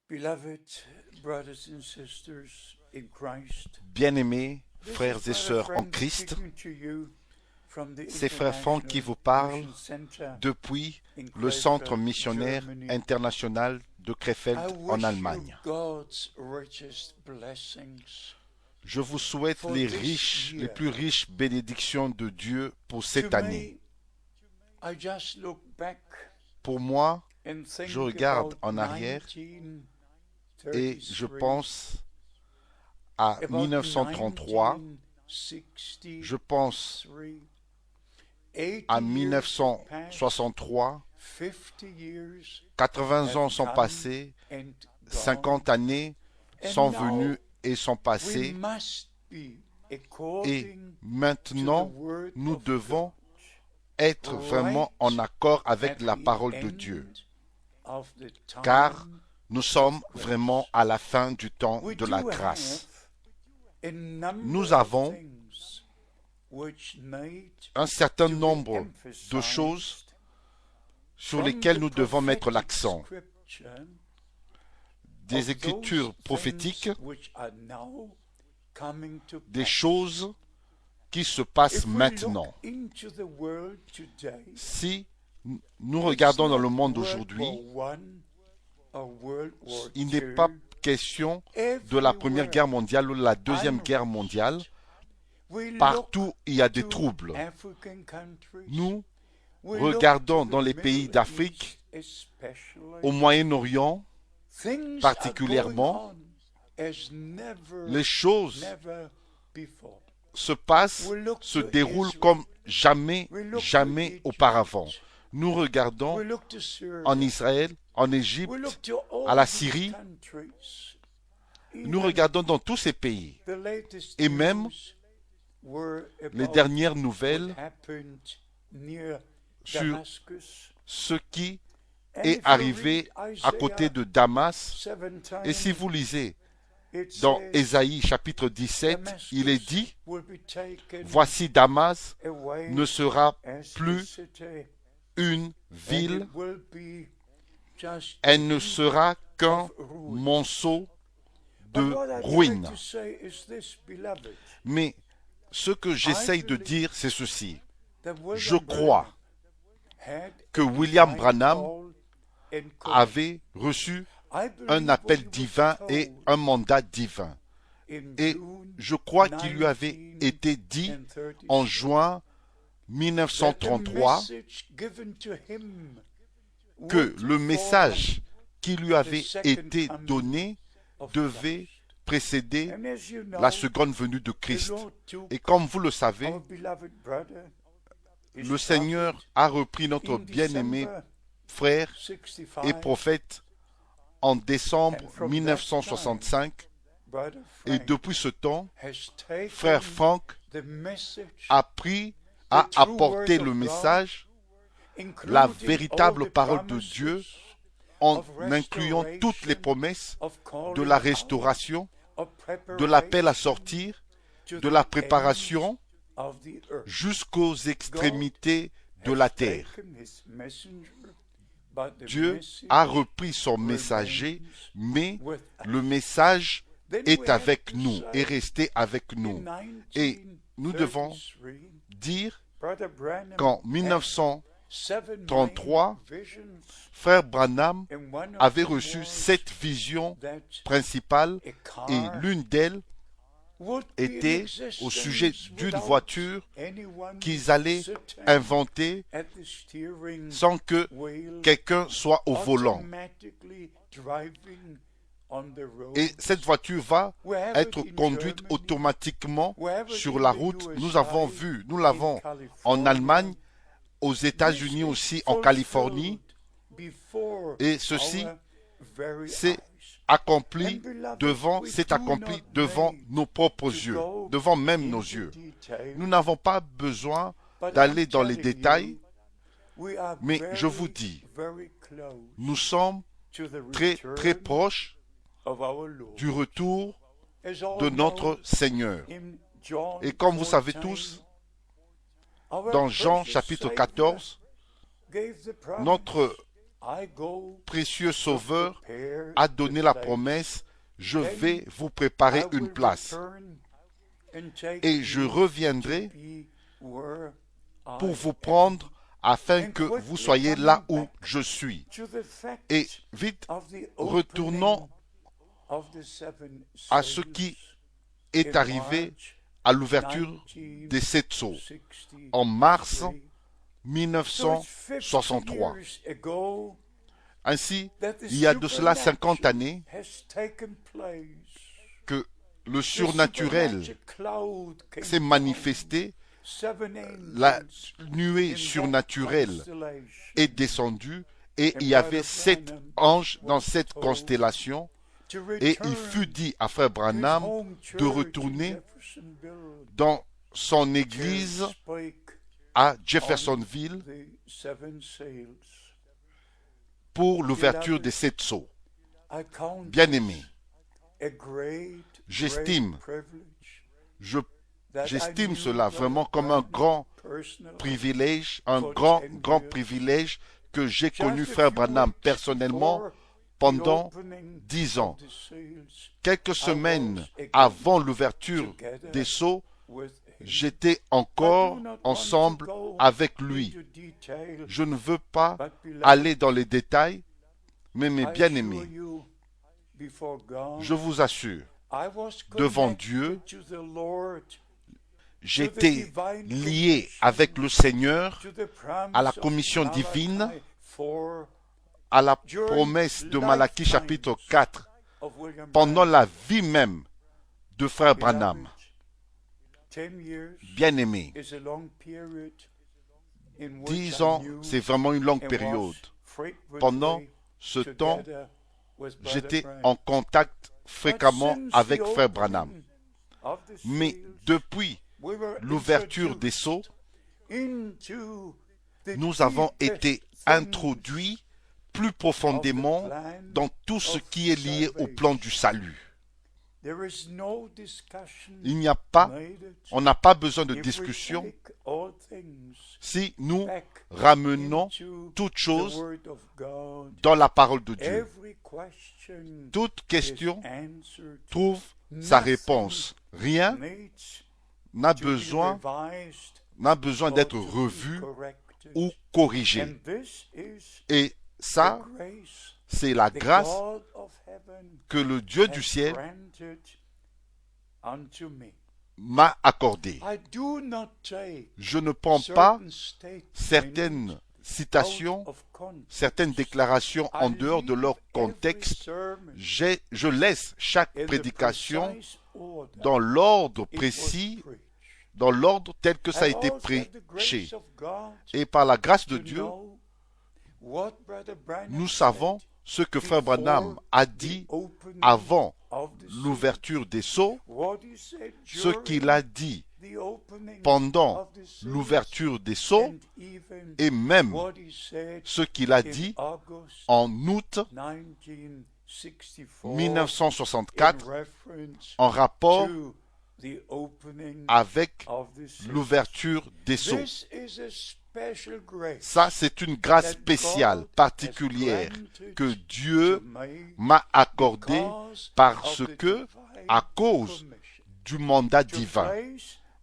Beloved brothers and sisters in Christ, Bien-aimés this frères is et Brother sœurs en Frank Christ, speaking to you from the c'est Frère Franck qui International vous parle Mission Center depuis in le Centre Krefeld, missionnaire Germany. international de I Krefeld en wish you Allemagne. God's richest blessings Je vous souhaite for this les year. plus riches bénédictions de Dieu pour To cette année. me, I just look back Pour moi, and je think regarde about en arrière et je 1933, pense à about 1933, 1963, je pense 80 à years have passed, 1963, 50 years 80 ans have sont come passés, and gone, 50 années and sont now venues et sont we passées, must be et according to the maintenant word nous of devons God, être vraiment en right accord at avec la the parole de Dieu, end of the car time nous of sommes grace. vraiment à la fin du temps We de la do have grâce. a number Nous of avons things which need un certain to be nombre de emphasized choses sur from lesquelles the nous devons mettre prophetic l'accent. scripture Des of écritures those prophétiques, things which are now coming to des pass. choses qui se passent If we look maintenant. into the world today, Si nous it's regardons dans not le monde World d'aujourd'hui, War One or World War il n'est pas II. question de la Première Everywhere, Guerre mondiale ou de la Deuxième Guerre mondiale. unrest. We look Partout, il y a des to troubles. African countries. Nous We look regardons to dans the les pays Middle d'Afrique, East especially. au Moyen-Orient Things are going particulièrement, on as never, les choses never before. se passent, We look se to déroulent Israel. comme jamais, We look to jamais Egypt. auparavant. Nous regardons We look to Syria. en Israël, en We Égypte, look to à all la these Syrie. countries. Nous Even regardons dans tous ces pays. the latest Et même news were les about dernières what nouvelles happened near sur Damascus. ce qui And est if you arrivé read à côté Isaiah de Damas. 17, Et si vous lisez it dans says Ésaïe chapitre 17, il est Damascus dit, will be taken voici Damas away ne sera as a plus city, une and ville, it will be just a elle ne heap sera qu'un of ruins. monceau But de what I try ruines. to say is this, beloved. Mais ce que j'essaye de dire, c'est ceci. That Je William crois Branham had que a William divine Branham call and calling. avait reçu I un believe appel what he was divin et told un mandat divin. in Et June je crois qu'il lui avait été dit en 1936. juin That the 1933 message given to him que would le message qui lui avait the second été coming donné of devait Christ. précéder And as you know, la seconde venue de the Christ. Lord took Et comme vous le savez, our beloved brother, his le Seigneur prophet, a repris notre in bien-aimé December frère 65, et prophète en décembre and from that 1965. time, Brother Et Frank depuis ce temps, has taken frère Franck the message, a pris, a apporté le message, including la all véritable the parole de Dieu, promises en of incluant toutes les restoration, promesses of calling de la out, restauration, of de l'appel à preparation sortir, to de the la ends préparation of the earth. jusqu'aux extrémités de la Has terre. taken his messenger, but the Dieu message a repris son remains messager, mais with us. le message Then we est have avec to nous, est say, resté avec nous. in Et nous devons 1933, dire Brother Branham qu'en had 1933, seven main visions, frère Branham and one of avait them reçu was 7 visions that principales a et car l'une d'elles would be in était au sujet existence d'une without voiture anyone qu'ils allaient sitting inventer at the steering sans que wheel, quelqu'un soit au volant. automatically driving on the road. Et cette voiture va Wherever être in conduite Germany, automatiquement wherever sur in la the route. USA, Nous avons vu, nous in l'avons en California, Allemagne, aux this États-Unis is aussi, en Californie, fulfilled before et ceci our very c'est eyes. accompli And beloved, devant, we c'est do accompli not devant need nos propres to yeux, go devant même nos into yeux. detail, Nous n'avons pas besoin but d'aller I'm dans les telling détails, you, we are mais je vous very, dis, very close nous sommes to the très très return proches of our Lord. du retour As all de know, notre Seigneur. in John Et comme vous savez 14, tous, our dans Jean precious chapitre Savior 14, gave the promise notre précieux Sauveur, a donné la promesse, je vais vous préparer une place et je reviendrai pour vous prendre afin que vous soyez là où je suis. Et vite, retournons à ce qui est arrivé à l'ouverture des 7 sceaux en mars 1963. Ainsi, il y a de cela 50 années que le surnaturel s'est manifesté, la nuée surnaturelle est descendue et il y avait 7 anges dans cette constellation et il fut dit à Frère Branham de retourner dans son église à Jeffersonville pour l'ouverture des 7 sceaux. Bien-aimés, j'estime cela vraiment comme un grand privilège, privilège que j'ai connu Frère Branham personnellement pendant 10 ans. Quelques semaines avant l'ouverture des sceaux, j'étais encore ensemble avec lui. Je ne veux pas aller dans les détails, mais mes bien-aimés, je vous assure, devant Dieu, j'étais lié avec le Seigneur à la commission divine, à la promesse de Malachie chapitre 4, pendant la vie même de Frère Branham. Bien-aimé, 10 ans, c'est vraiment une longue période. Pendant ce temps, j'étais en contact fréquemment avec Frère Branham. Mais depuis l'ouverture des sceaux, nous avons été introduits plus profondément dans tout ce qui est lié au plan du salut. Il n'y a pas, on n'a pas besoin de discussion si nous ramenons toutes choses dans la parole de Dieu. Toute question trouve sa réponse. Rien n'a besoin d'être revu ou corrigé. Et ça, c'est la grâce que le Dieu du ciel m'a accordée. Je ne prends pas certaines citations, certaines déclarations en dehors de leur contexte. Je laisse chaque prédication dans l'ordre précis, dans l'ordre tel que ça a été prêché. Et par la grâce de Dieu, nous savons ce que Frère Branham a dit avant l'ouverture des sceaux, ce qu'il a dit pendant l'ouverture des sceaux et même ce qu'il a dit en août 1964 en rapport avec l'ouverture des sceaux. Ça, c'est une grâce spéciale, particulière, que Dieu m'a accordée parce que, à cause du mandat divin,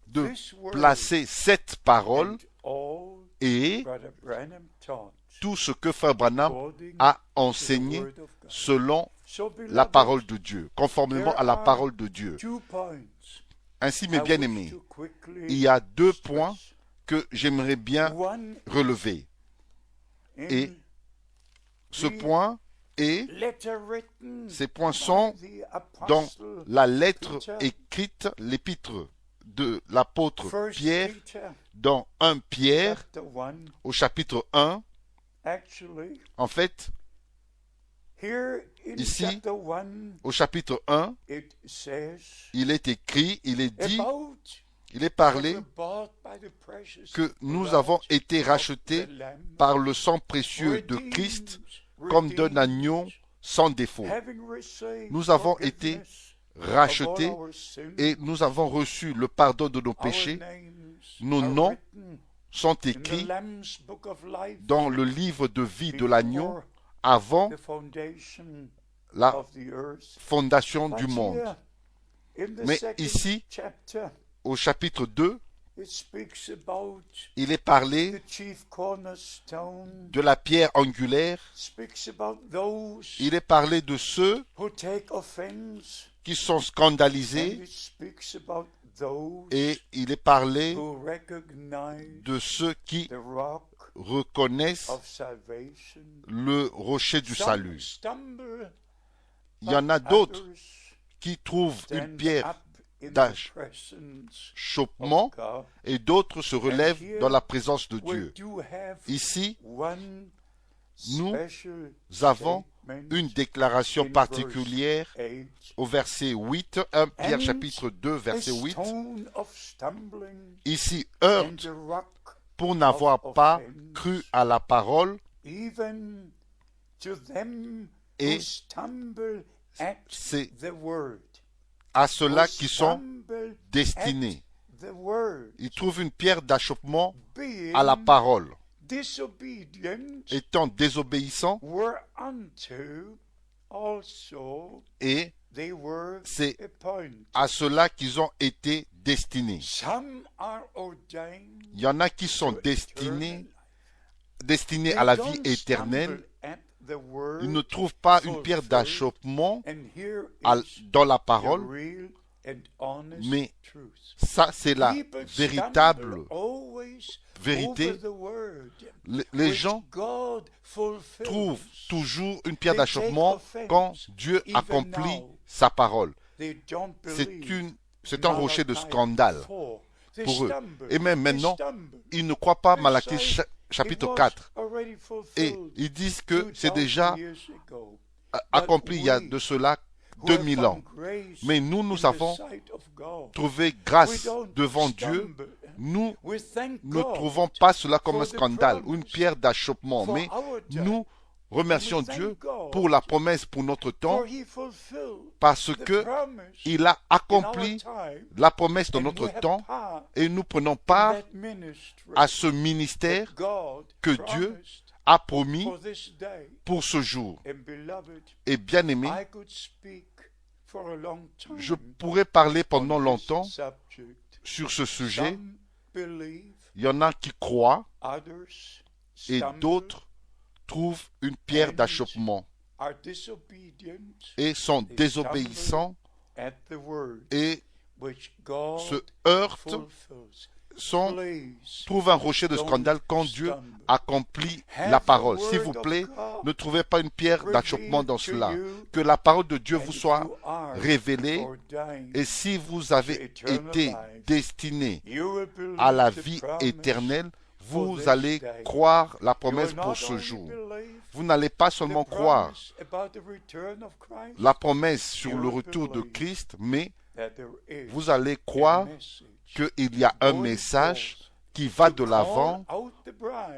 de placer cette parole et tout ce que Frère Branham a enseigné selon la parole de Dieu, conformément à la parole de Dieu. Ainsi, mes bien-aimés, il y a 2 points que j'aimerais bien relever. Et ces points sont dans la lettre écrite, l'épître de l'apôtre Pierre, dans 1 Pierre, au chapitre 1. En fait, ici, au chapitre 1, il est écrit, il est dit, il est parlé que nous avons été rachetés par le sang précieux de Christ comme d'un agneau sans défaut. Nous avons été rachetés et nous avons reçu le pardon de nos péchés. Nos noms sont in the écrits Lamb's Book of Life dans le livre de vie de l'agneau before avant the foundation la of the earth. fondation But du monde. here, in the Mais second ici, chapter, au chapitre 2, it speaks about il est parlé the chief cornerstone, de la pierre angulaire, speaks about those il est parlé de ceux who take offense, qui sont and scandalisés, it speaks about those et il est parlé who recognize de ceux qui the rock reconnaissent of salvation. le rocher du Some salut. stumble, Il y en a but d'autres others qui trouvent une stand pierre up in the d'achoppement presence of God. et d'autres se relèvent dans la présence de We Dieu. do have Ici, one nous special avons statement une déclaration in particulière verse 8. au verset 8, 1 Pierre And chapitre 2, a verset 8. stone of stumbling Ici, and heurte the rock, pour n'avoir pas offense. cru à la parole, even to them Et who stumble at c'est the word. à Who ceux-là qui sont stumble destinés. at the word, Ils trouvent une pierre d'achoppement being à la parole. disobedient, Étant désobéissants, were unto also et they were c'est appointed. à ceux-là qu'ils ont été destinés. Some are ordained Il y en a qui sont to destinés eternal life. à la They vie don't éternelle. stumble at the word, Ils ne trouvent pas une pierre fulfilled. d'achoppement And here à- is dans la the parole, real and honest mais truth. ça c'est la People véritable stumble always vérité. over the word, Les which gens God fulfills. trouvent toujours une pierre They take d'achoppement offense, quand Dieu even accomplit now. sa parole. They don't C'est believe un rocher de Malachi scandale 4. They pour eux. stumble. Et même They maintenant, stumble. ils ne croient pas They Malachie say, chapitre it was 4. already Et fulfilled ils disent que c'est 2000 déjà years ago. accompli il y a we, de cela who have 2000 ans. found grace Mais nous, in nous the avons sight of God, trouvé we grâce don't devant Dieu. stumble. Nous We thank ne God trouvons pas cela comme for un the scandale ou une promise pierre d'achoppement, for mais our day. nous remercions We thank Dieu God pour la promesse pour notre temps, for He fulfilled parce the que promise il a in accompli our time, la promesse de and notre we have temps part et nous prenons in part that ministry à ce ministère that God que Dieu promised a promis for this day. pour ce jour. And beloved, Et bien aimé, I could speak for a long time je pourrais parler pendant on this longtemps subject. sur ce sujet. Some believe, Il y en a qui croient others et stumble, d'autres trouvent une pierre d'achoppement are disobedient et sont They désobéissants at the word et which God se heurtent, fulfills. Please, trouvent un rocher de scandale quand Dieu accomplit la parole. S'il vous plaît, ne trouvez pas une pierre d'achoppement dans cela. Que la parole de Dieu vous soit révélée, et si vous avez été destiné à la vie éternelle, vous allez croire la promesse pour ce jour. Vous n'allez pas seulement croire la promesse sur le retour de Christ, mais vous allez croire qu'il y a un message qui va de l'avant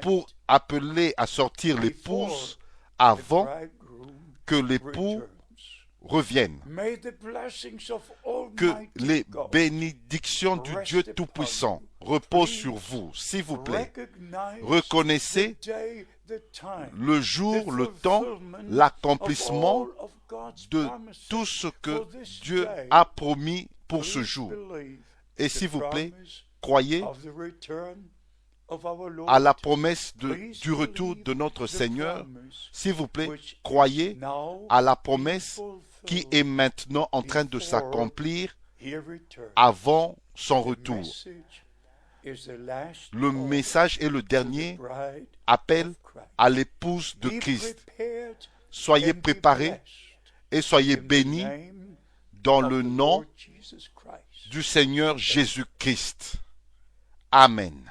pour appeler à sortir l'épouse avant que l'époux revienne. Que les bénédictions du Dieu Tout-Puissant reposent sur vous, s'il vous plaît. Reconnaissez le jour, le temps, l'accomplissement de tout ce que Dieu a promis pour ce jour. Et s'il vous plaît, croyez à la promesse du retour de notre Seigneur. S'il vous plaît, croyez à la promesse qui est maintenant en train de s'accomplir avant son retour. Le message est le dernier appel à l'épouse de Christ. Soyez préparés et soyez bénis dans le nom du Seigneur Jésus-Christ. Amen.